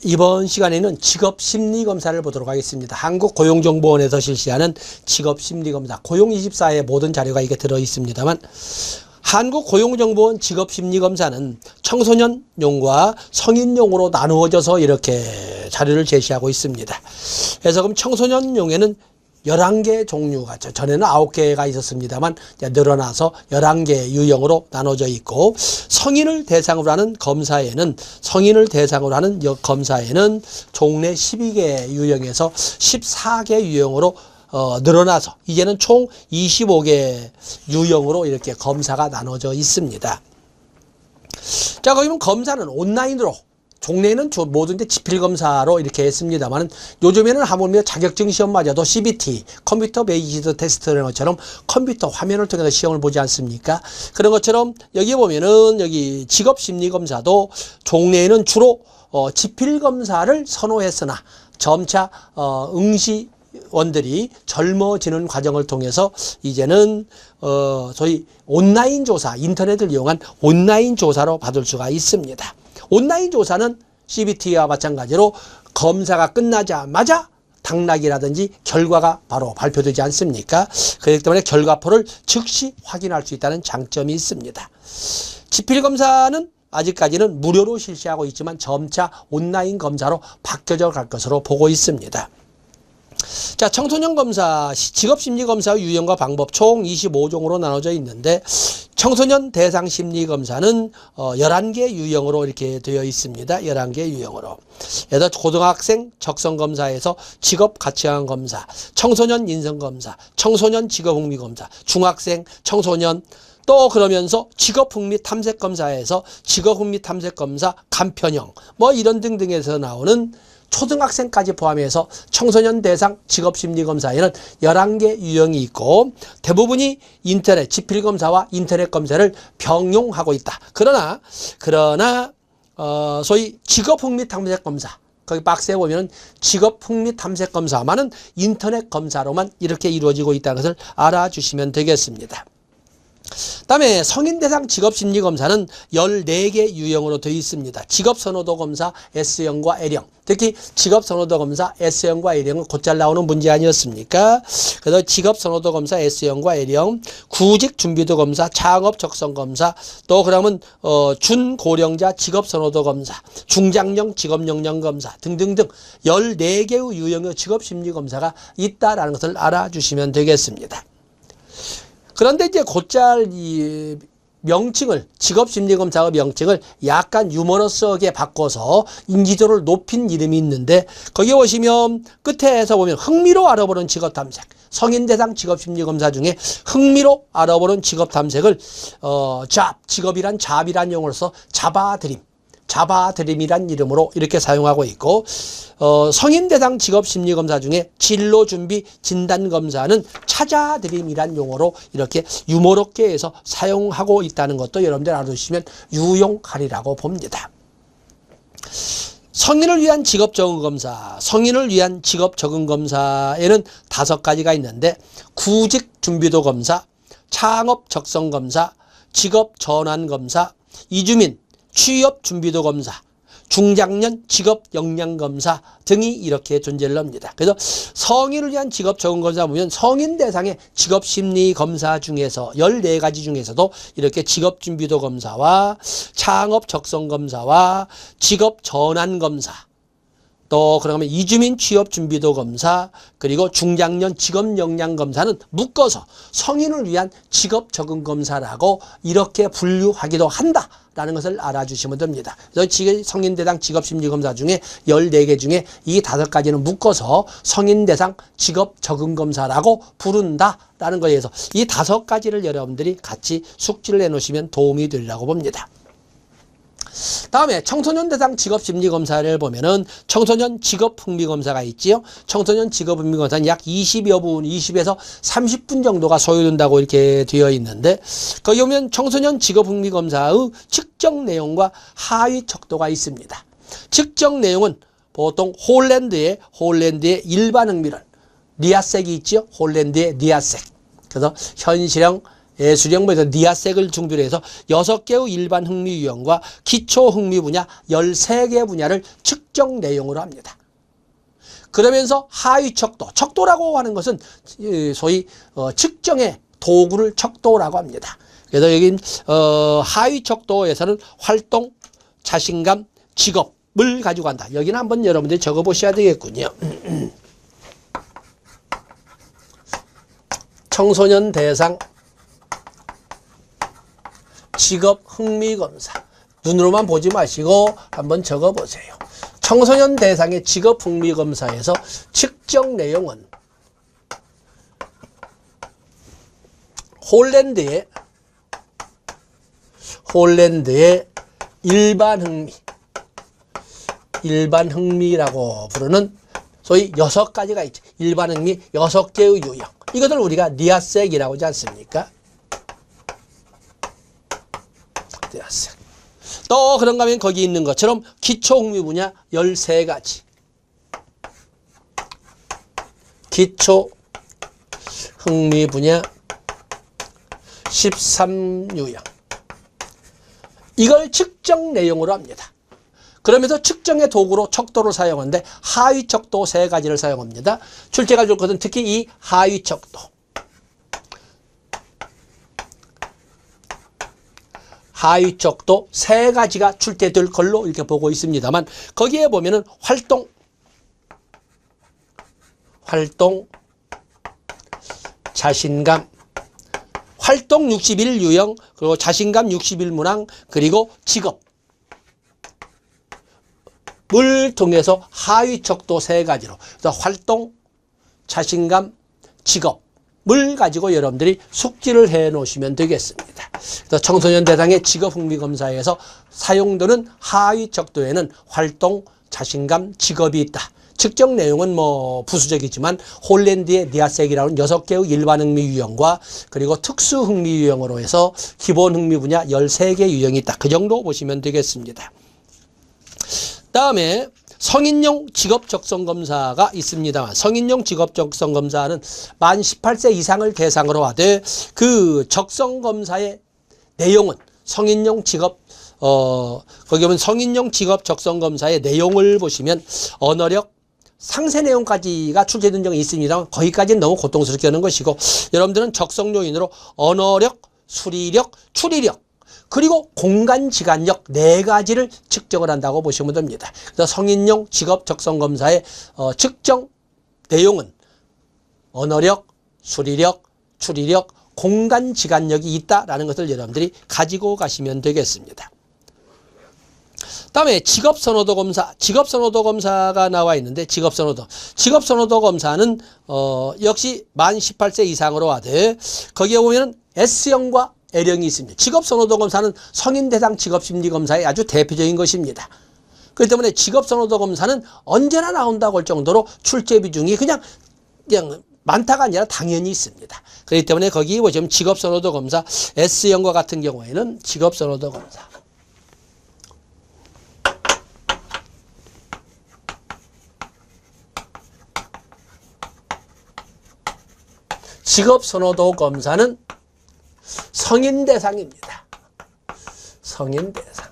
이번 시간에는 직업심리검사를 보도록 하겠습니다. 한국고용정보원에서 실시하는 직업심리검사, 고용24의 모든 자료가 이게 들어있습니다만, 한국고용정보원 직업심리검사는 청소년용과 성인용으로 나누어져서 이렇게 자료를 제시하고 있습니다. 그래서 그럼 청소년용에는 11개 종류가, 전에는 9개가 있었습니다만 늘어나서 11개 유형으로 나눠져 있고, 성인을 대상으로 하는 검사에는 종래 12개 유형에서 14개 유형으로 늘어나서 이제는 총 25개 유형으로 이렇게 검사가 나눠져 있습니다. 자, 그러면 검사는 온라인으로, 종래에는 모든 게 지필검사로 이렇게 했습니다만, 요즘에는 하물며 자격증 시험마저도 CBT, 컴퓨터 베이스드 테스트라는 것처럼 컴퓨터 화면을 통해서 시험을 보지 않습니까? 그런 것처럼 여기 보면은 여기 직업심리검사도 종래에는 주로 지필검사를 선호했으나 점차 응시원들이 젊어지는 과정을 통해서 이제는 소위 온라인 조사, 인터넷을 이용한 온라인 조사로 받을 수가 있습니다. 온라인 조사는 CBT와 마찬가지로 검사가 끝나자마자 당락이라든지 결과가 바로 발표되지 않습니까? 그렇기 때문에 결과표를 즉시 확인할 수 있다는 장점이 있습니다. 지필검사는 아직까지는 무료로 실시하고 있지만 점차 온라인 검사로 바뀌어져 갈 것으로 보고 있습니다. 자, 청소년 검사, 직업심리검사 유형과 방법 총 25종으로 나눠져 있는데, 청소년 대상 심리검사는 11개 유형으로 이렇게 되어 있습니다. 11개 유형으로. 그래서 고등학생 적성검사에서 직업가치관 검사, 청소년 인성검사, 청소년 직업흥미검사, 중학생, 청소년, 또 그러면서 직업흥미 탐색검사에서 직업흥미 탐색검사 간편형, 뭐 이런 등등에서 나오는 초등학생까지 포함해서 청소년 대상 직업심리검사에는 11개 유형이 있고, 대부분이 인터넷, 지필검사와 인터넷 검사를 병용하고 있다. 그러나 소위 직업흥미탐색검사, 거기 박스에 보면은 직업흥미탐색검사만은 인터넷 검사로만 이렇게 이루어지고 있다는 것을 알아주시면 되겠습니다. 다음에 성인 대상 직업심리검사는 14개 유형으로 되어 있습니다. 직업선호도 검사 S형과 L형, 특히 직업선호도 검사 S형과 L형은 곧잘 나오는 문제 아니었습니까? 그래서 직업선호도 검사 S형과 L형, 구직준비도 검사, 창업적성검사, 또 그러면 준고령자 직업선호도 검사, 중장년 직업역량검사 등등등 14개의 유형의 직업심리검사가 있다라는 것을 알아주시면 되겠습니다. 그런데 이제 곧잘 이 명칭을, 직업심리검사의 명칭을 약간 유머러스하게 바꿔서 인지도를 높인 이름이 있는데, 거기 보시면 끝에서 보면 흥미로 알아보는 직업탐색, 성인 대상 직업심리검사 중에 흥미로 알아보는 직업탐색을 직업이란 잡이란 용어로서 잡아드림이란 이름으로 이렇게 사용하고 있고, 성인 대상 직업심리검사 중에 진로준비 진단검사는 찾아드림이란 용어로 이렇게 유머롭게 해서 사용하고 있다는 것도 여러분들 알아두시면 유용하리라고 봅니다. 성인을 위한 직업적응검사, 성인을 위한 직업적응검사에는 5가지가 있는데, 구직준비도 검사, 창업적성검사, 직업전환검사, 이주민 취업준비도 검사, 중장년 직업역량검사 등이 이렇게 존재를 합니다. 그래서 성인을 위한 직업적응검사 보면 성인 대상의 직업심리검사 중에서 14가지 중에서도 이렇게 직업준비도 검사와 창업적성검사와 직업전환검사, 또 그러면 이주민 취업준비도 검사, 그리고 중장년 직업역량검사는 묶어서 성인을 위한 직업적응검사라고 이렇게 분류하기도 한다라는 것을 알아주시면 됩니다. 그래서 성인 대상 직업심리검사 중에 14개 중에 이 5가지는 묶어서 성인 대상 직업적응검사라고 부른다라는 것에 대해서 이 5가지를 여러분들이 같이 숙지를 해놓으시면 도움이 되리라고 봅니다. 다음에 청소년 대상 직업심리검사를 보면은 청소년 직업흥미검사가 있지요. 청소년 직업흥미검사는 약 20에서 30분 정도가 소요된다고 이렇게 되어 있는데, 거기 보면 청소년 직업흥미검사의 측정 내용과 하위 척도가 있습니다. 측정 내용은 보통 홀랜드의 일반 흥미론, 리아색이 있죠. 홀랜드의 리아색. 그래서 현실형, 예술형 뭐 니아색을 중심으로 해서 6개의 일반 흥미 유형과 기초 흥미 분야 13개 분야를 측정 내용으로 합니다. 그러면서 하위 척도, 척도라고 하는 것은 소위 측정의 도구를 척도라고 합니다. 그래서 여기 하위 척도에서는 활동, 자신감, 직업을 가지고 간다. 여기는 한번 여러분들이 적어보셔야 되겠군요. 청소년 대상 직업 흥미 검사. 눈으로만 보지 마시고 한번 적어보세요. 청소년 대상의 직업 흥미 검사에서 측정 내용은 홀랜드의 일반 흥미라고 부르는 소위 6가지가 있죠. 일반 흥미 6개의 유형. 이것을 우리가 니아색이라고 하지 않습니까? 니아색. 또 그런가 하면 거기 있는 것처럼 기초 흥미 분야 13가지. 기초 흥미 분야 13유형. 이걸 측정 내용으로 합니다. 그러면서 측정의 도구로 척도를 사용하는데 하위 척도 3가지를 사용합니다. 출제가 줄 것은 특히 이 하위 척도. 하위 척도 3가지가 출제될 걸로 이렇게 보고 있습니다만 거기에 보면은 활동, 자신감, 활동 61유형, 그리고 자신감 61문항, 그리고 직업. 을 통해서 하위 척도 3가지로. 그래서 활동, 자신감, 직업을 가지고 여러분들이 숙지를 해 놓으시면 되겠습니다. 그래서 청소년 대상의 직업 흥미 검사에서 사용되는 하위 척도에는 활동, 자신감, 직업이 있다. 측정 내용은 뭐 부수적이지만 홀랜드의 니아색이라는 6개의 일반 흥미 유형과 그리고 특수 흥미 유형으로 해서 기본 흥미 분야 13개 유형이 있다. 그 정도 보시면 되겠습니다. 다음에 성인용 직업 적성 검사가 있습니다만 성인용 직업 적성 검사는 만 18세 이상을 대상으로 하되 그 적성 검사의 내용은 성인용 직업 거기 보면 성인용 직업 적성 검사의 내용을 보시면 언어력, 상세 내용까지가 출제된 적이 있습니다만 거기까지는 너무 고통스럽게 하는 것이고 여러분들은 적성 요인으로 언어력, 수리력, 추리력 그리고 공간지간력 4가지를 측정을 한다고 보시면 됩니다. 그래서 성인용 직업 적성 검사의 측정 내용은 언어력, 수리력, 추리력, 공간지간력이 있다라는 것을 여러분들이 가지고 가시면 되겠습니다. 다음에 직업선호도 검사, 직업선호도 검사가 나와 있는데 직업선호도 검사는 역시 만 18세 이상으로 하되 거기에 보면 S형과 L형이 있습니다. 직업선호도 검사는 성인대상 직업심리검사의 아주 대표적인 것입니다. 그렇기 때문에 직업선호도 검사는 언제나 나온다고 할 정도로 출제 비중이 그냥 많다가 아니라 당연히 있습니다. 그렇기 때문에 거기 보시면 직업선호도 검사 S형과 같은 경우에는 직업선호도 검사 직업선호도 검사는 성인 대상입니다. 성인 대상.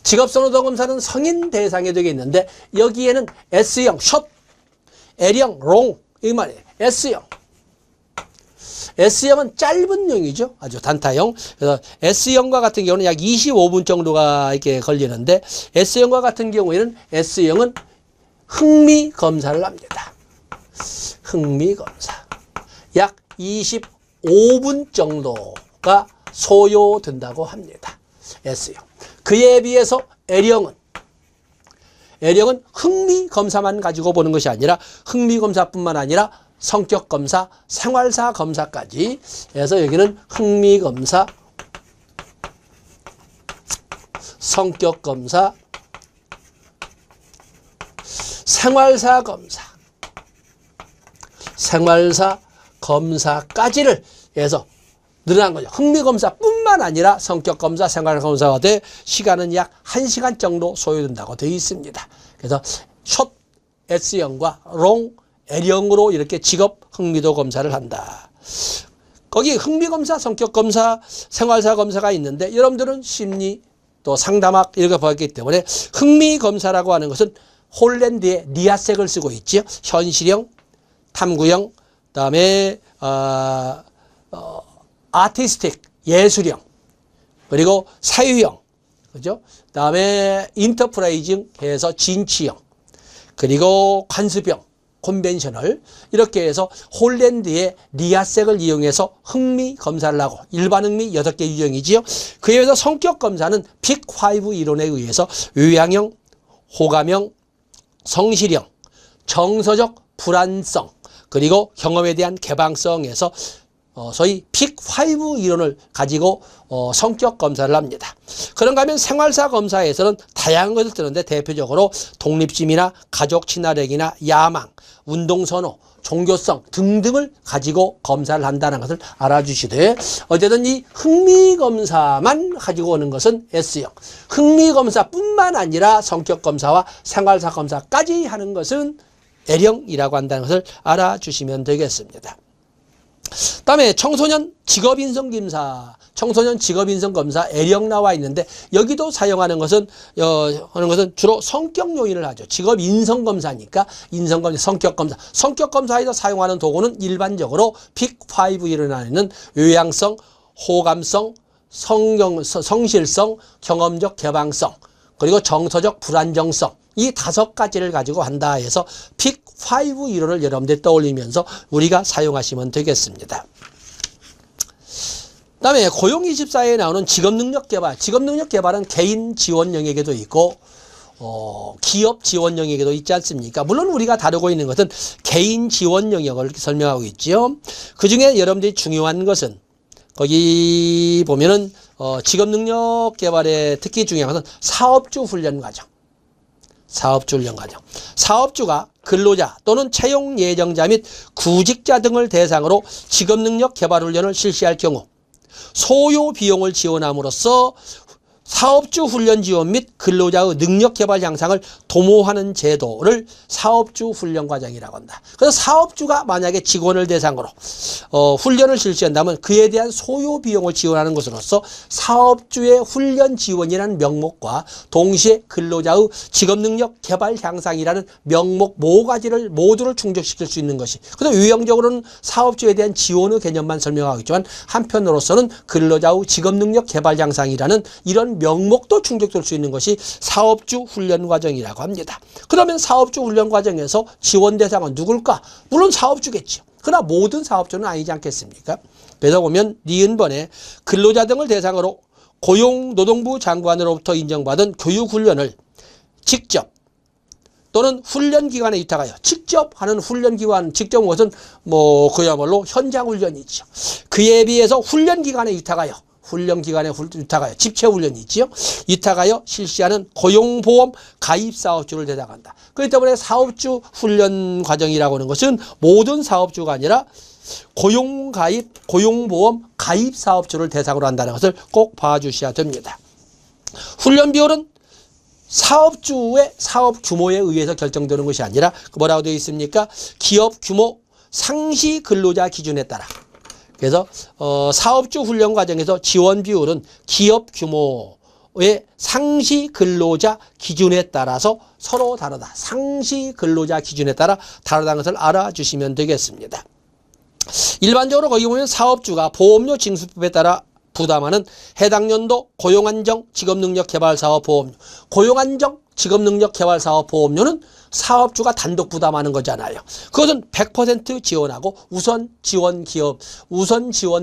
직업선호도 검사는 성인 대상이 되겠는데 여기에는 S형, 숏, L형, 롱 이 말이에요. S형. S형은 짧은 형이죠. 아주 단타형. 그래서 S형과 같은 경우는 약 25분 정도가 이렇게 걸리는데 S형과 같은 경우에는 S형은 흥미 검사를 합니다. 흥미 검사. 약 25분 정도가 소요된다고 합니다. S형. 그에 비해서 L형은 흥미 검사만 가지고 보는 것이 아니라 흥미 검사뿐만 아니라 성격 검사, 생활사 검사까지 해서 여기는 흥미 검사, 성격 검사, 생활사 검사, 생활사 검사까지를 해서 늘어난 거죠. 흥미검사뿐만 아니라 성격검사, 생활검사가 돼 시간은 약 1시간 정도 소요된다고 되어 있습니다. 그래서 숏 S형과 롱 L형으로 이렇게 직업 흥미도 검사를 한다. 거기 흥미검사, 성격검사, 생활사검사가 있는데 여러분들은 심리 또 상담학 이렇게 보았기 때문에 흥미검사라고 하는 것은 홀랜드의 리아색을 쓰고 있죠. 현실형, 탐구형, 그다음에 아티스틱, 예술형, 그리고 사유형, 그죠? 그다음에 인터프라이징 해서 진취형, 그리고 관습형, 컨벤셔널, 이렇게 해서 홀랜드의 리아색을 이용해서 흥미 검사를 하고 일반 흥미 6개 유형이지요. 그에 의해서 성격 검사는 빅5 이론에 의해서 요양형, 호감형, 성실형, 정서적 불안성, 그리고 경험에 대한 개방성에서 소위 빅5 이론을 가지고 성격 검사를 합니다. 그런가 하면 생활사 검사에서는 다양한 것을 뜨는데 대표적으로 독립심이나 가족 친화력이나 야망, 운동선호, 종교성 등등을 가지고 검사를 한다는 것을 알아주시되, 어쨌든 이 흥미검사만 가지고 오는 것은 S형, 흥미검사뿐만 아니라 성격검사와 생활사검사까지 하는 것은 L형이라고 한다는 것을 알아주시면 되겠습니다. 다음에 청소년 직업인성검사, 청소년 직업인성검사 L형 나와 있는데 여기도 사용하는 것은 주로 성격 요인을 하죠. 직업인성검사니까 인성검사, 성격검사. 성격검사에서 사용하는 도구는 일반적으로 빅5 일어나는 요양성, 호감성, 성실성, 경험적 개방성, 그리고 정서적 불안정성, 이 5가지를 가지고 한다 해서 픽5 이론을 여러분들이 떠올리면서 우리가 사용하시면 되겠습니다. 그 다음에 고용24에 나오는 직업능력개발. 직업능력개발은 개인 지원 영역에도 있고 기업 지원 영역에도 있지 않습니까? 물론 우리가 다루고 있는 것은 개인 지원 영역을 이렇게 설명하고 있죠. 그 중에 여러분들이 중요한 것은 거기 보면은 직업능력개발에 특히 중요한 것은 사업주 훈련 과정. 사업주 훈련 과정. 사업주가 근로자 또는 채용 예정자 및 구직자 등을 대상으로 직업능력 개발 훈련을 실시할 경우 소요 비용을 지원함으로써 사업주 훈련 지원 및 근로자의 능력 개발 향상을 도모하는 제도를 사업주 훈련 과정이라고 한다. 그래서 사업주가 만약에 직원을 대상으로 훈련을 실시한다면 그에 대한 소요 비용을 지원하는 것으로서 사업주의 훈련 지원이라는 명목과 동시에 근로자의 직업 능력 개발 향상이라는 명목 모두를 충족시킬 수 있는 것이, 그래서 유형적으로는 사업주에 대한 지원의 개념만 설명하고 있지만 한편으로서는 근로자의 직업 능력 개발 향상이라는 이런 명목도 충족될 수 있는 것이 사업주 훈련 과정이라고 합니다. 그러면 사업주 훈련 과정에서 지원 대상은 누굴까? 물론 사업주겠죠. 그러나 모든 사업주는 아니지 않겠습니까? 그래서 보면 니은번에 근로자 등을 대상으로 고용노동부 장관으로부터 인정받은 교육훈련을 직접 또는 훈련기관에 위탁하여, 직접 하는 훈련기관, 직접 것은 그야말로 현장훈련이죠. 그에 비해서 훈련기관에 위탁하여, 집체훈련이 있지요. 위탁하여 실시하는 고용보험 가입사업주를 대상한다. 그렇기 때문에 사업주 훈련 과정이라고 하는 것은 모든 사업주가 아니라 고용보험 가입사업주를 대상으로 한다는 것을 꼭 봐주셔야 됩니다. 훈련 비율은 사업주의 사업 규모에 의해서 결정되는 것이 아니라 뭐라고 되어 있습니까? 기업 규모 상시 근로자 기준에 따라. 그래서 사업주 훈련 과정에서 지원 비율은 기업 규모의 상시 근로자 기준에 따라서 서로 다르다. 상시 근로자 기준에 따라 다르다는 것을 알아주시면 되겠습니다. 일반적으로 거기 보면 사업주가 보험료 징수법에 따라 부담하는 해당 연도 고용안정 직업능력개발사업보험료, 고용안정 직업능력개발사업보험료는 사업주가 단독 부담하는 거잖아요. 그것은 100% 지원하고 우선 지원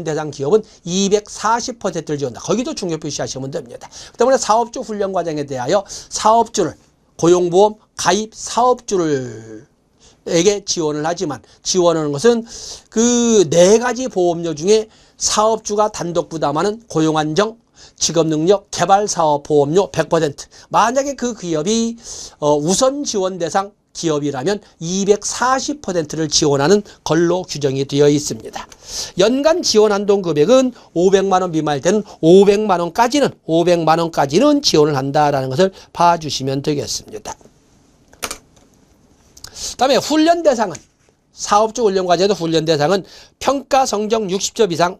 대상 기업은 240%를 지원한다. 거기도 중요 표시하시면 됩니다. 그 때문에 사업주 훈련 과정에 대하여 사업주를 고용보험 가입 사업주에게 지원을 하지만, 지원하는 것은 그 4가지 보험료 중에 사업주가 단독 부담하는 고용안정 직업능력 개발사업보험료 100%, 만약에 그 기업이 우선 지원 대상 기업이라면 240%를 지원하는 걸로 규정이 되어 있습니다. 연간 지원 한도 금액은 500만 원 미만일 때는 500만 원까지는 지원을 한다라는 것을 봐주시면 되겠습니다. 다음에 훈련 대상은 사업주 훈련 과제도 훈련 대상은 평가 성적 60점 이상,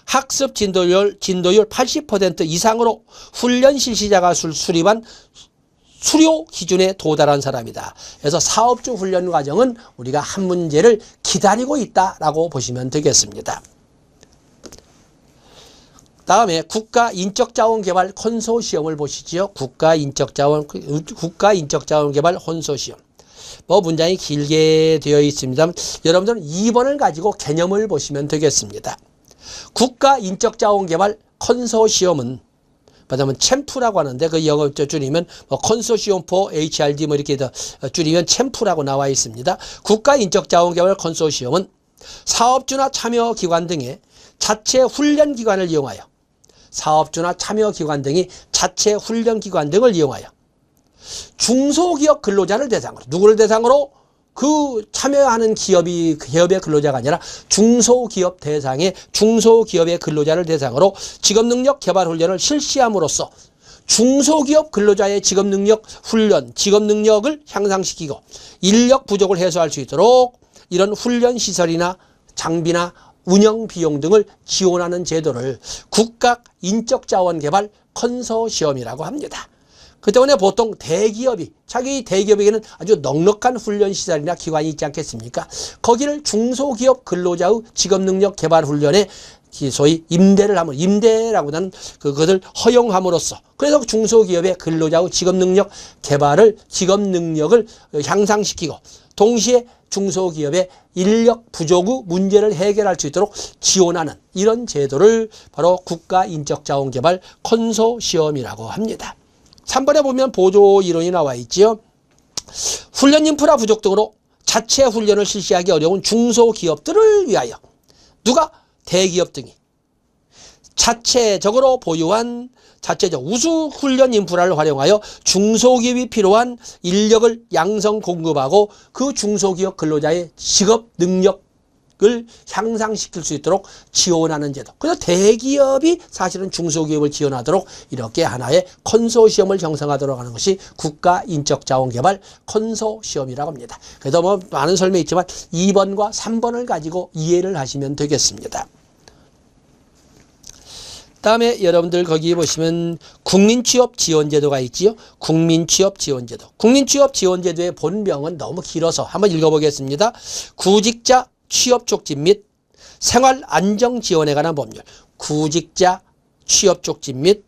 학습 진도율 80% 이상으로 훈련 실시자가 수립한 수료 기준에 도달한 사람이다. 그래서 사업주 훈련 과정은 우리가 한 문제를 기다리고 있다라고 보시면 되겠습니다. 다음에 국가인적자원개발 컨소시엄을 보시지요. 국가인적자원개발 컨소시엄. 뭐 문장이 길게 되어 있습니다. 여러분들은 2번을 가지고 개념을 보시면 되겠습니다. 국가인적자원개발 컨소시엄은 말하자면 챔프라고 하는데 그 영어 줄이면 뭐 컨소시엄 포 HRD 뭐 이렇게 줄이면 챔프라고 나와 있습니다. 국가인적자원개발 컨소시엄은 사업주나 참여기관 등의 자체 훈련기관을 이용하여 사업주나 참여기관 등이 자체 훈련기관 등을 이용하여 중소기업 근로자를 대상으로 누구를 대상으로? 그 참여하는 기업의 근로자가 아니라 중소기업 대상의 중소기업의 근로자를 대상으로 직업능력 개발 훈련을 실시함으로써 중소기업 근로자의 직업능력 훈련, 직업능력을 향상시키고 인력 부족을 해소할 수 있도록 이런 훈련시설이나 장비나 운영 비용 등을 지원하는 제도를 국가인적자원개발 컨소시엄이라고 합니다. 그 때문에 보통 대기업이 자기 대기업에게는 아주 넉넉한 훈련시설이나 기관이 있지 않겠습니까? 거기를 중소기업 근로자의 직업능력 개발 훈련에 소위 임대를 하면 임대라고 하는 그것을 허용함으로써 그래서 중소기업의 근로자의 직업능력 개발을 직업능력을 향상시키고 동시에 중소기업의 인력 부족의 문제를 해결할 수 있도록 지원하는 이런 제도를 바로 국가인적자원개발 컨소시엄이라고 합니다. 3번에 보면 보조 이론이 나와 있지요. 훈련 인프라 부족 등으로 자체 훈련을 실시하기 어려운 중소기업들을 위하여 누가? 대기업 등이 자체적으로 보유한 자체적 우수 훈련 인프라를 활용하여 중소기업이 필요한 인력을 양성 공급하고 그 중소기업 근로자의 직업 능력을 향상시킬 수 있도록 지원하는 제도. 그래서 대기업이 사실은 중소기업을 지원하도록 이렇게 하나의 컨소시엄을 형성하도록 하는 것이 국가인적자원개발 컨소시엄이라고 합니다. 그래서 뭐 많은 설명이 있지만 2번과 3번을 가지고 이해를 하시면 되겠습니다. 다음에 여러분들 거기 보시면 국민취업지원제도가 있지요. 국민취업지원제도. 국민취업지원제도의 본명은 너무 길어서 한번 읽어보겠습니다. 구직자 취업 촉진 및 생활 안정 지원에 관한 법률. 구직자 취업 촉진 및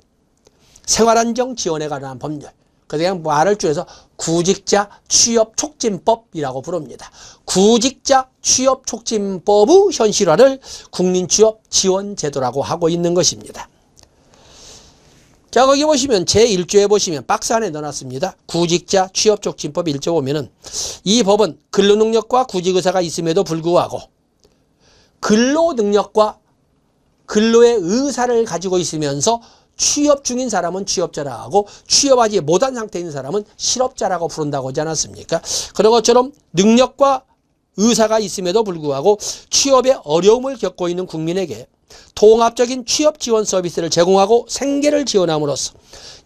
생활 안정 지원에 관한 법률. 그냥 말을 줄여서 구직자 취업 촉진법이라고 부릅니다. 구직자 취업 촉진법의 현실화를 국민취업 지원제도라고 하고 있는 것입니다. 자, 거기 보시면 제1조에 보시면 박스 안에 넣어놨습니다. 구직자 취업 촉진법 1조 보면은 이 법은 근로능력과 구직의사가 있음에도 불구하고 근로능력과 근로의 의사를 가지고 있으면서 취업 중인 사람은 취업자라 하고 취업하지 못한 상태에 있는 사람은 실업자라고 부른다고 하지 않았습니까? 그런 것처럼 능력과 의사가 있음에도 불구하고 취업에 어려움을 겪고 있는 국민에게 통합적인 취업 지원 서비스를 제공하고 생계를 지원함으로써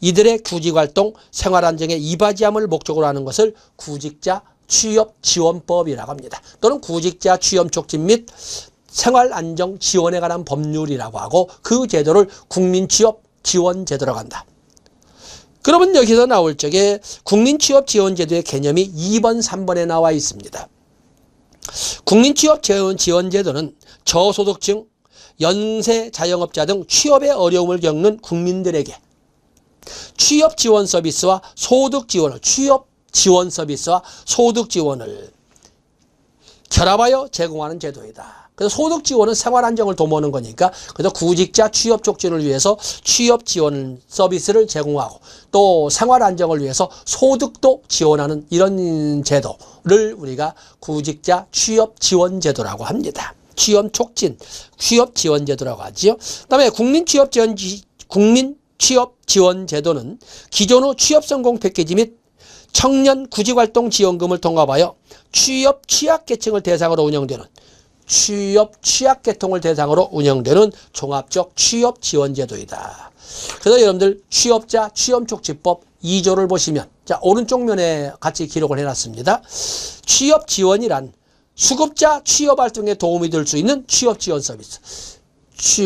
이들의 구직활동, 생활안정에 이바지함을 목적으로 하는 것을 구직자 취업 지원법이라고 합니다. 또는 구직자 취업 촉진 및 생활안정 지원에 관한 법률이라고 하고 그 제도를 국민취업 지원제도라고 한다. 그러면 여기서 나올 적에 국민취업지원제도의 개념이 2번, 3번에 나와 있습니다. 국민취업지원제도는 저소득층, 연세 자영업자 등 취업에 어려움을 겪는 국민들에게 취업 지원 서비스와 소득 지원을 결합하여 제공하는 제도이다. 그래서 소득 지원은 생활 안정을 도모하는 거니까 그래서 구직자 취업 촉진을 위해서 취업 지원 서비스를 제공하고 또 생활 안정을 위해서 소득도 지원하는 이런 제도를 우리가 구직자 취업 지원 제도라고 합니다. 취업 촉진, 취업 지원 제도라고 하지요. 그다음에 국민취업 지원 제도는 기존 후 취업 성공 패키지 및 청년 구직활동 지원금을 통합하여 취업 취약계층을 대상으로 운영되는 종합적 취업 지원 제도이다. 그래서 여러분들 취업자 취업 촉진법 2조를 보시면 자 오른쪽 면에 같이 기록을 해놨습니다. 취업 지원이란 수급자 취업 활동에 도움이 될 수 있는 취업 지원 서비스,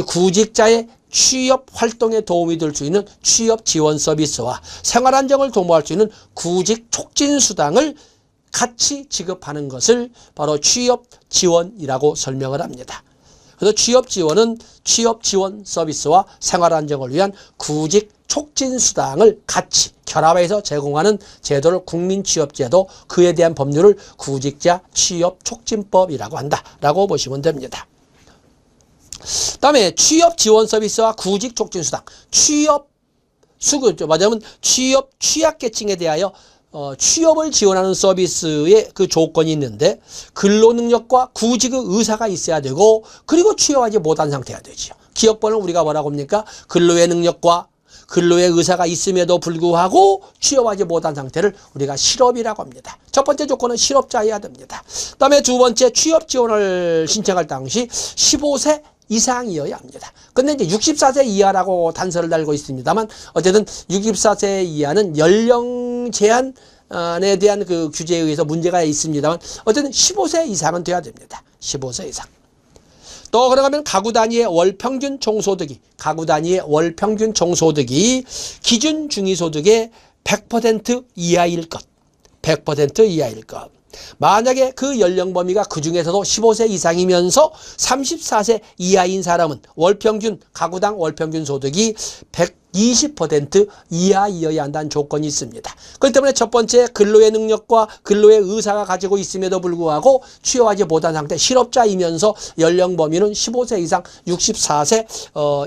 구직자의 취업 활동에 도움이 될 수 있는 취업 지원 서비스와 생활 안정을 도모할 수 있는 구직 촉진 수당을 같이 지급하는 것을 바로 취업 지원이라고 설명을 합니다. 그래서 취업 지원은 취업 지원 서비스와 생활 안정을 위한 구직 촉진 수당을 같이 결합해서 제공하는 제도를 국민취업제도, 그에 대한 법률을 구직자 취업 촉진법이라고 한다라고 보시면 됩니다. 다음에 취업 지원 서비스와 구직 촉진 수당, 취업 말하자면 취업 취약계층에 대하여 취업을 지원하는 서비스의 그 조건이 있는데, 근로능력과 구직의 의사가 있어야 되고, 그리고 취업하지 못한 상태가 되죠. 기업번은 우리가 뭐라고 합니까? 근로의 능력과 근로의 의사가 있음에도 불구하고 취업하지 못한 상태를 우리가 실업이라고 합니다. 첫 번째 조건은 실업자여야 됩니다. 그다음에 두 번째, 취업 지원을 신청할 당시 15세 이상이어야 합니다. 근데 이제 64세 이하라고 단서를 달고 있습니다만, 어쨌든 64세 이하는 연령 제한에 대한 그 규제에 의해서 문제가 있습니다만, 어쨌든 15세 이상은 돼야 됩니다. 15세 이상. 또 그러면 가구 단위의 월 평균 총소득이, 기준 중위소득의 100% 이하일 것. 100% 이하일 것. 만약에 그 연령 범위가 그 중에서도 15세 이상이면서 34세 이하인 사람은 가구당 월평균 소득이 120% 이하이어야 한다는 조건이 있습니다. 그렇기 때문에 첫 번째, 근로의 능력과 근로의 의사가 가지고 있음에도 불구하고 취업하지 못한 상태, 실업자이면서 연령 범위는 15세 이상 64세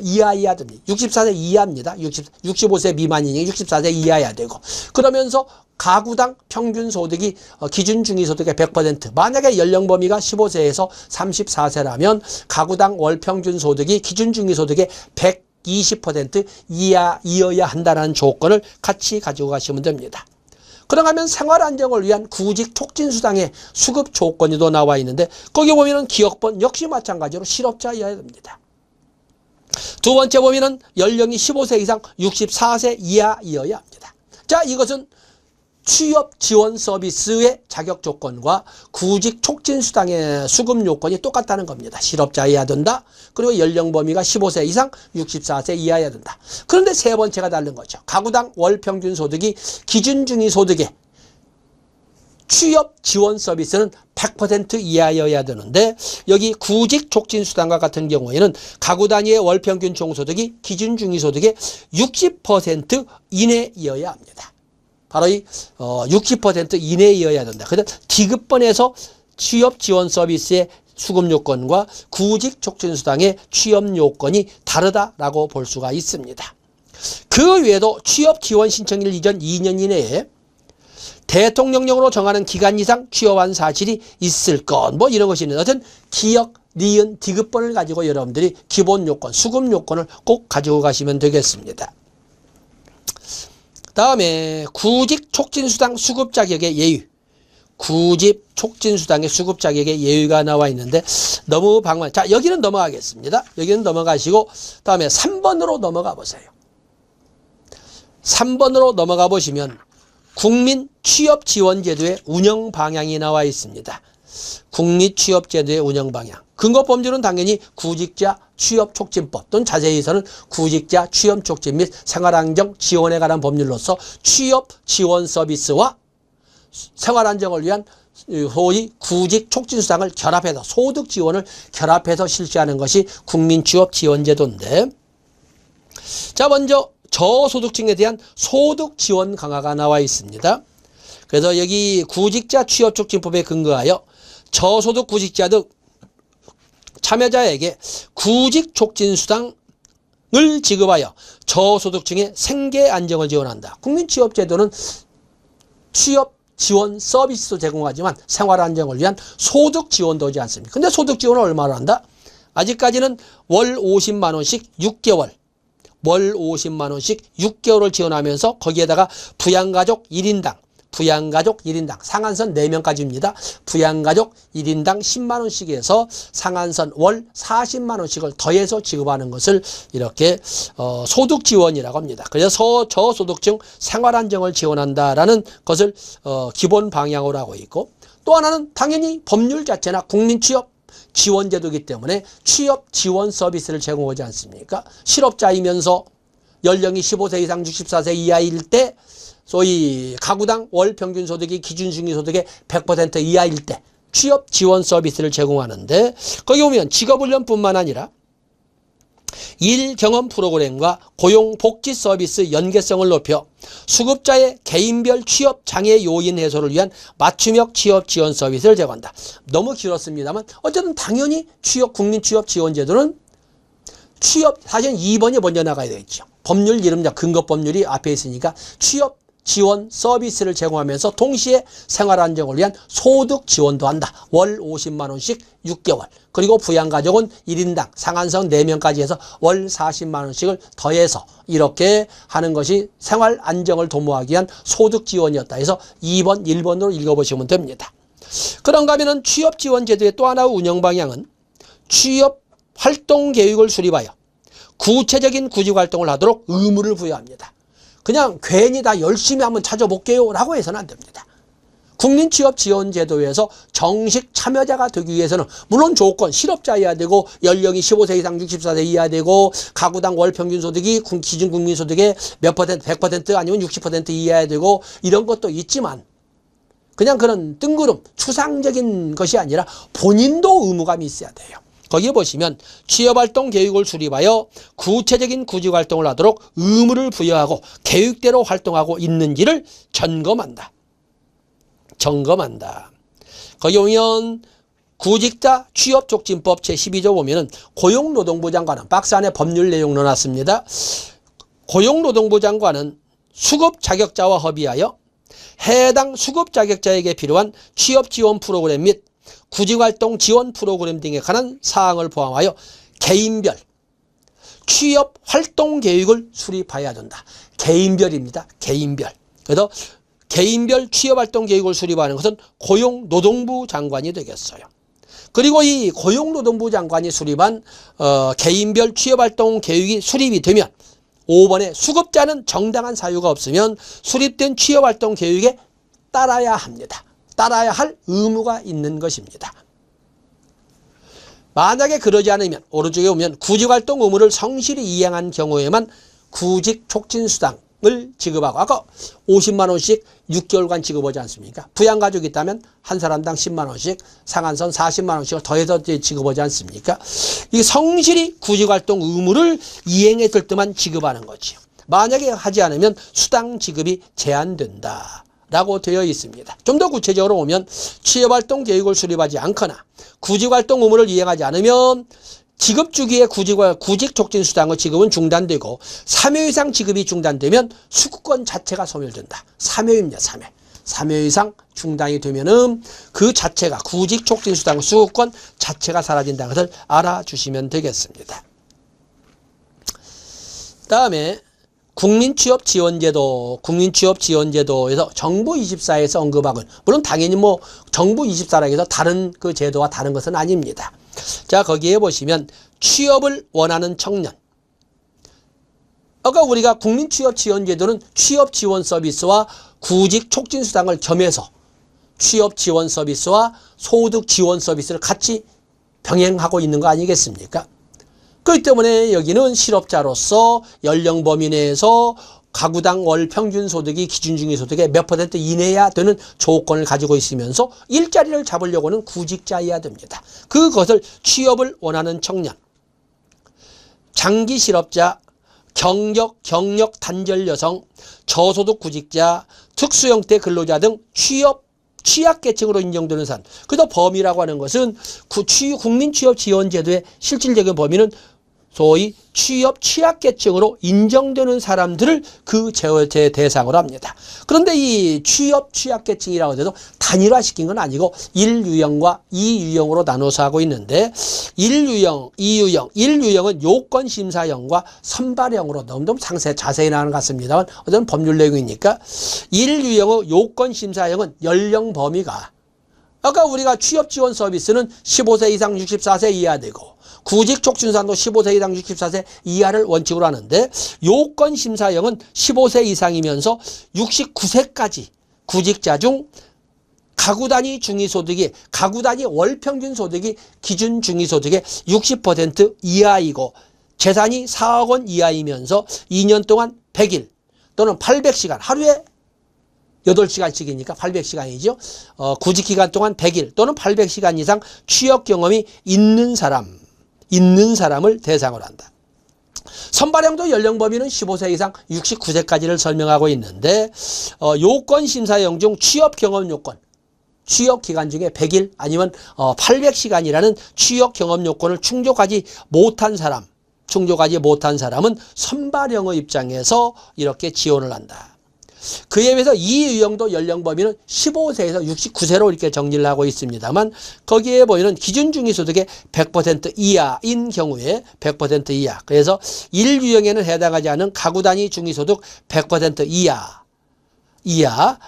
이하여야 됩니다. 64세 이하입니다. 65세 미만이니 64세 이하여야 되고, 그러면서 가구당 평균 소득이 기준 중위소득의 100%, 만약에 연령 범위가 15세에서 34세라면 가구당 월 평균 소득이 기준 중위소득의 120% 이하이어야 한다는 조건을 같이 가지고 가시면 됩니다. 그러면 생활 안정을 위한 구직 촉진 수당의 수급 조건이 또 나와 있는데, 거기 보면은 기업번 역시 마찬가지로 실업자여야 됩니다. 두 번째 보면은 연령이 15세 이상 64세 이하이어야 합니다. 자, 이것은 취업 지원 서비스의 자격 조건과 구직 촉진 수당의 수급 요건이 똑같다는 겁니다. 실업자여야 된다. 그리고 연령 범위가 15세 이상 64세 이하여야 된다. 그런데 세 번째가 다른 거죠. 가구당 월 평균 소득이 기준 중위 소득의 취업 지원 서비스는 100% 이하여야 되는데, 여기 구직 촉진 수당과 같은 경우에는 가구 단위의 월 평균 총소득이 기준 중위 소득의 60% 이내여야 합니다. 바로 이 60% 이내이어야 된다. 그래서 디귿번에서 취업 지원 서비스의 수급 요건과 구직 촉진 수당의 취업 요건이 다르다라고 볼 수가 있습니다. 그 외에도 취업 지원 신청일 이전 2년 이내에 대통령령으로 정하는 기간 이상 취업한 사실이 있을 것, 뭐 이런 것이 있는, 어떤 기역, 니은, 디귿번을 가지고 여러분들이 기본 요건, 수급 요건을 꼭 가지고 가시면 되겠습니다. 다음에 구직 촉진 수당 수급 자격의 예외. 구직 촉진 수당의 수급 자격의 예외가 나와 있는데 너무 방만. 자, 여기는 넘어가겠습니다. 여기는 넘어가시고 다음에 3번으로 넘어가 보세요. 3번으로 넘어가 보시면 국민 취업 지원 제도의 운영 방향이 나와 있습니다. 국민 취업 제도의 운영 방향. 근거 법률은 당연히 구직자 취업촉진법 또는 자세히서는 구직자 취업촉진 및 생활안정 지원에 관한 법률로서 취업 지원 서비스와 생활안정을 위한 소위 구직 촉진 수당을 결합해서, 소득 지원을 결합해서 실시하는 것이 국민 취업 지원 제도인데, 자, 먼저 저소득층에 대한 소득 지원 강화가 나와 있습니다. 그래서 여기 구직자 취업촉진법에 근거하여 저소득 구직자 등 참여자에게 구직 촉진 수당을 지급하여 저소득층의 생계 안정을 지원한다. 국민취업제도는 취업 지원 서비스도 제공하지만 생활 안정을 위한 소득 지원도 하지 않습니까? 근데 소득 지원을 얼마나 한다? 아직까지는 월 50만 원씩 6개월, 월 50만 원씩 6개월을 지원하면서 거기에다가 부양가족 1인당 부양가족 1인당 상한선 4명까지입니다. 부양가족 1인당 10만 원씩 해서 상한선 월 40만 원씩을 더해서 지급하는 것을 이렇게 소득 지원이라고 합니다. 그래서 저소득층 생활안정을 지원한다라는 것을 기본 방향으로 하고 있고, 또 하나는 당연히 법률 자체나 국민취업 지원제도이기 때문에 취업 지원 서비스를 제공하지 않습니까? 실업자이면서 연령이 15세 이상 64세 이하일 때, 소위 가구당 월 평균 소득이 기준 중위소득의 100% 이하일 때 취업 지원 서비스를 제공하는데, 거기 보면 직업훈련뿐만 아니라 일 경험 프로그램과 고용 복지 서비스 연계성을 높여 수급자의 개인별 취업 장애 요인 해소를 위한 맞춤형 취업 지원 서비스를 제공한다. 너무 길었습니다만 어쨌든 당연히 국민 취업 지원 제도는 사실은 2번이 먼저 나가야 되겠죠. 법률 이름자 근거 법률이 앞에 있으니까 취업 지원 서비스를 제공하면서 동시에 생활안정을 위한 소득 지원도 한다. 월 50만 원씩 6개월. 그리고 부양가족은 1인당 상한선 4명까지 해서 월 40만 원씩을 더해서 이렇게 하는 것이 생활안정을 도모하기 위한 소득 지원이었다. 해서 2번, 1번으로 읽어보시면 됩니다. 그런가 하면 취업지원제도의 또 하나의 운영 방향은 취업활동계획을 수립하여 구체적인 구직활동을 하도록 의무를 부여합니다. 그냥 괜히 다 열심히 한번 찾아볼게요 라고 해서는 안 됩니다. 국민취업지원제도에서 정식 참여자가 되기 위해서는 물론 조건, 실업자여야 되고 연령이 15세 이상 64세 이하 되고 가구당 월평균소득이 기준 국민소득의 몇 퍼센트, 100% 아니면 60% 이하야 되고 이런 것도 있지만, 그냥 그런 뜬구름 추상적인 것이 아니라 본인도 의무감이 있어야 돼요. 거기에 보시면 취업활동 계획을 수립하여 구체적인 구직활동을 하도록 의무를 부여하고 계획대로 활동하고 있는지를 점검한다. 거기 보면 구직자 취업촉진법 제12조 보면은 고용노동부 장관은 박스 안에 법률 내용 넣어놨습니다. 고용노동부 장관은 수급 자격자와 협의하여 해당 수급 자격자에게 필요한 취업 지원 프로그램 및 구직활동 지원 프로그램 등에 관한 사항을 포함하여 개인별 취업 활동 계획을 수립해야 된다. 개인별입니다. 개인별. 그래서 개인별 취업 활동 계획을 수립하는 것은 고용노동부 장관이 되겠어요. 그리고 이 고용노동부 장관이 수립한 개인별 취업 활동 계획이 수립이 되면 5번에 수급자는 정당한 사유가 없으면 수립된 취업 활동 계획에 따라야 합니다. 따라야 할 의무가 있는 것입니다. 만약에 그러지 않으면 오른쪽에 보면 구직활동 의무를 성실히 이행한 경우에만 구직촉진수당을 지급하고, 아까 50만 원씩 6개월간 지급하지 않습니까? 부양가족이 있다면 한 사람당 10만 원씩 상한선 40만 원씩을 더해서 지급하지 않습니까? 이 성실히 구직활동 의무를 이행했을 때만 지급하는 거지요. 만약에 하지 않으면 수당 지급이 제한된다 라고 되어 있습니다. 좀 더 구체적으로 보면 취업활동 계획을 수립하지 않거나 구직활동 의무를 이행하지 않으면 지급 주기에 구직촉진수당의 지급은 중단되고 3회 이상 지급이 중단되면 수급권 자체가 소멸된다. 3회입니다. 3회 이상 중단이 되면은 그 자체가 구직촉진수당 수급권 자체가 사라진다는 것을 알아주시면 되겠습니다. 다음에 국민취업지원제도에서 정부24에서 언급하고, 물론 당연히 정부24라고 해서 다른 그 제도와 다른 것은 아닙니다. 자, 거기에 보시면 취업을 원하는 청년. 아까 우리가 국민취업지원제도는 취업지원 서비스와 구직촉진수당을 겸해서 취업지원 서비스와 소득지원 서비스를 같이 병행하고 있는 거 아니겠습니까? 그렇기 때문에 여기는 실업자로서 연령 범위 내에서 가구당 월 평균 소득이 기준 중위소득의 몇 퍼센트 이내야 되는 조건을 가지고 있으면서 일자리를 잡으려고는 구직자여야 됩니다. 그것을 취업을 원하는 청년, 장기 실업자, 경력 단절 여성, 저소득 구직자, 특수형태 근로자 등 취약계층으로 인정되는 사람. 그래서 범위라고 하는 것은 국민취업지원제도의 실질적인 범위는 소위 취약계층으로 인정되는 사람들을 그 제어 대상으로 합니다. 그런데 이 취약계층이라고 해도 단일화시킨 건 아니고 1유형과 2유형으로 나눠서 하고 있는데 1유형, 2유형, 1유형은 요건심사형과 선발형으로 너무너무 자세히 나오는 것 같습니다만 어떤 법률 내용이니까 1유형의 요건심사형은 연령 범위가 아까 우리가 취업지원 서비스는 15세 이상 64세 이하 되고 구직 촉진수당도 15세 이상 64세 이하를 원칙으로 하는데 요건심사형은 15세 이상이면서 69세까지 구직자 중 가구 단위 중위소득이 가구 단위 월평균 소득이 기준 중위소득의 60% 이하이고 재산이 4억 원 이하이면서 2년 동안 100일 또는 800시간 하루에 8시간씩이니까 800시간이죠. 구직기간 동안 100일 또는 800시간 이상 취업 경험이 있는 사람을 대상으로 한다. 선발형도 연령 범위는 15세 이상 69세까지를 설명하고 있는데 요건심사형 중 취업 경험 요건 취업 기간 중에 100일 아니면 800시간이라는 취업 경험 요건을 충족하지 못한 사람은 선발형의 입장에서 이렇게 지원을 한다. 그에 비해서 2유형도 연령 범위는 15세에서 69세로 이렇게 정리를 하고 있습니다만 거기에 보이는 기준 중위소득의 100% 이하인 경우에 100% 이하 그래서 1유형에는 해당하지 않은 가구 단위 중위소득 100%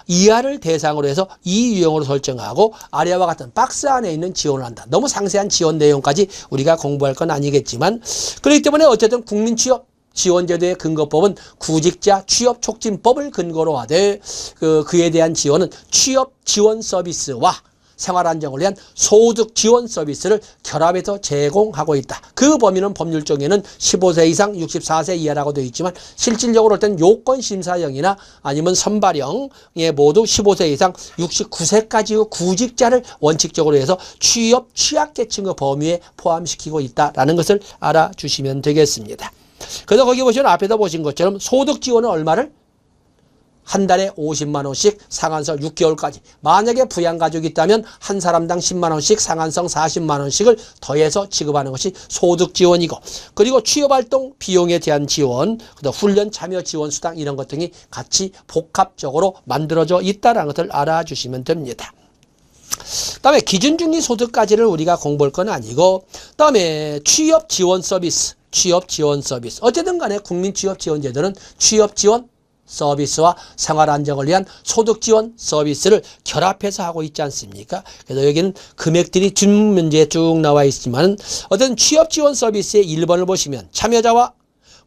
이하를 대상으로 해서 2유형으로 설정하고 아래와 같은 박스 안에 있는 지원을 한다. 너무 상세한 지원 내용까지 우리가 공부할 건 아니겠지만 그렇기 때문에 어쨌든 국민취업 지원제도의 근거법은 구직자 취업촉진법을 근거로 하되 그에 대한 지원은 취업지원 서비스와 생활안정을 위한 소득지원 서비스를 결합해서 제공하고 있다. 그 범위는 법률적에는 15세 이상 64세 이하라고 되어 있지만 실질적으로 할 때는 요건심사형이나 아니면 선발형에 모두 15세 이상 69세까지의 구직자를 원칙적으로 해서 취약계층의 범위에 포함시키고 있다는 것을 알아주시면 되겠습니다. 그래서 거기 보시면 앞에다 보신 것처럼 소득지원은 얼마를? 한 달에 50만 원씩 상한선 6개월까지. 만약에 부양가족이 있다면 한 사람당 10만 원씩 상한선 40만 원씩을 더해서 지급하는 것이 소득지원이고 그리고 취업활동 비용에 대한 지원, 훈련 참여 지원 수당 이런 것 등이 같이 복합적으로 만들어져 있다는 것을 알아주시면 됩니다. 다음에 기준중위 소득까지를 우리가 공부할 건 아니고 다음에 취업지원 서비스. 어쨌든 간에 국민취업지원제도는 취업지원 서비스와 생활안정을 위한 소득지원 서비스를 결합해서 하고 있지 않습니까? 그래서 여기는 금액들이 준 문제에 쭉 나와 있지만 어떤 취업지원 서비스의 1번을 보시면 참여자와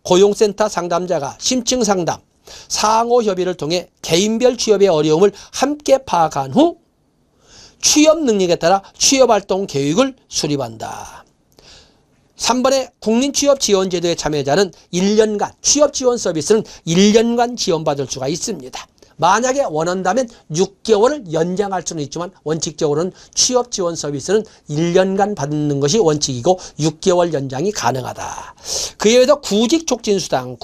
고용센터 상담자가 심층 상담, 상호 협의를 통해 개인별 취업의 어려움을 함께 파악한 후 취업 능력에 따라 취업활동 계획을 수립한다. 3번의 국민취업지원제도의 참여자는 1년간 취업지원 서비스는 1년간 지원받을 수가 있습니다. 만약에 원한다면 6개월을 연장할 수는 있지만 원칙적으로는 취업지원 서비스는 1년간 받는 것이 원칙이고 6개월 연장이 가능하다. 그에 비해서 구직촉진수당은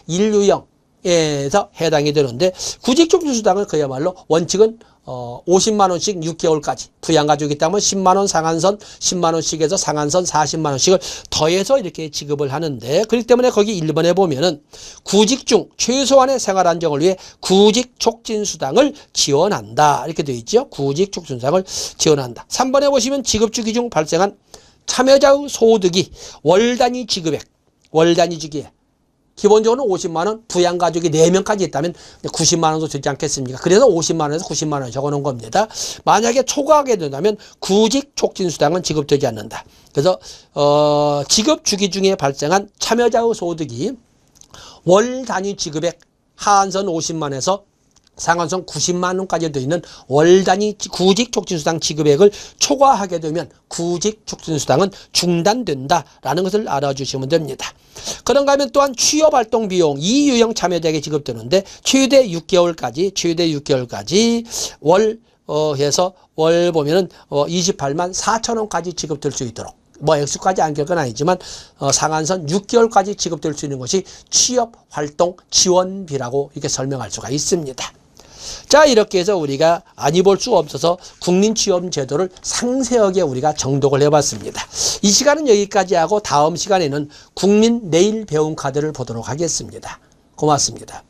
1유형에서 해당이 되는데 구직촉진수당은 그야말로 원칙은 50만 원씩 6개월까지 부양가족이 있다면 10만 원 상한선 10만 원씩에서 상한선 40만 원씩을 더해서 이렇게 지급을 하는데 그렇기 때문에 거기 1번에 보면은 구직 중 최소한의 생활 안정을 위해 구직 촉진 수당을 지원한다 이렇게 되어 있죠. 구직 촉진 수당을 지원한다. 3번에 보시면 지급 주기 중 발생한 참여자의 소득이 월 단위 지급액 기본적으로 50만 원, 부양가족이 4명까지 있다면 90만 원도 되지 않겠습니까? 그래서 50만 원에서 90만 원 적어놓은 겁니다. 만약에 초과하게 된다면 구직 촉진수당은 지급되지 않는다. 그래서 지급 주기 중에 발생한 참여자의 소득이 월 단위 지급액 하한선 50만 원에서 상한선 90만 원까지 되어 있는 월 단위 구직 촉진수당 지급액을 초과하게 되면 구직 촉진수당은 중단된다라는 것을 알아주시면 됩니다. 그런가 하면 또한 취업활동 비용 2유형 참여자에게 지급되는데 최대 6개월까지 월 해서 월 보면은 28만 4천 원까지 지급될 수 있도록 액수까지 안길 건 아니지만 상한선 6개월까지 지급될 수 있는 것이 취업활동 지원비라고 이렇게 설명할 수가 있습니다. 자, 이렇게 해서 우리가 안 입을 수 없어서 국민취업제도를 상세하게 우리가 정독을 해봤습니다. 이 시간은 여기까지 하고 다음 시간에는 국민 내일 배움 카드를 보도록 하겠습니다. 고맙습니다.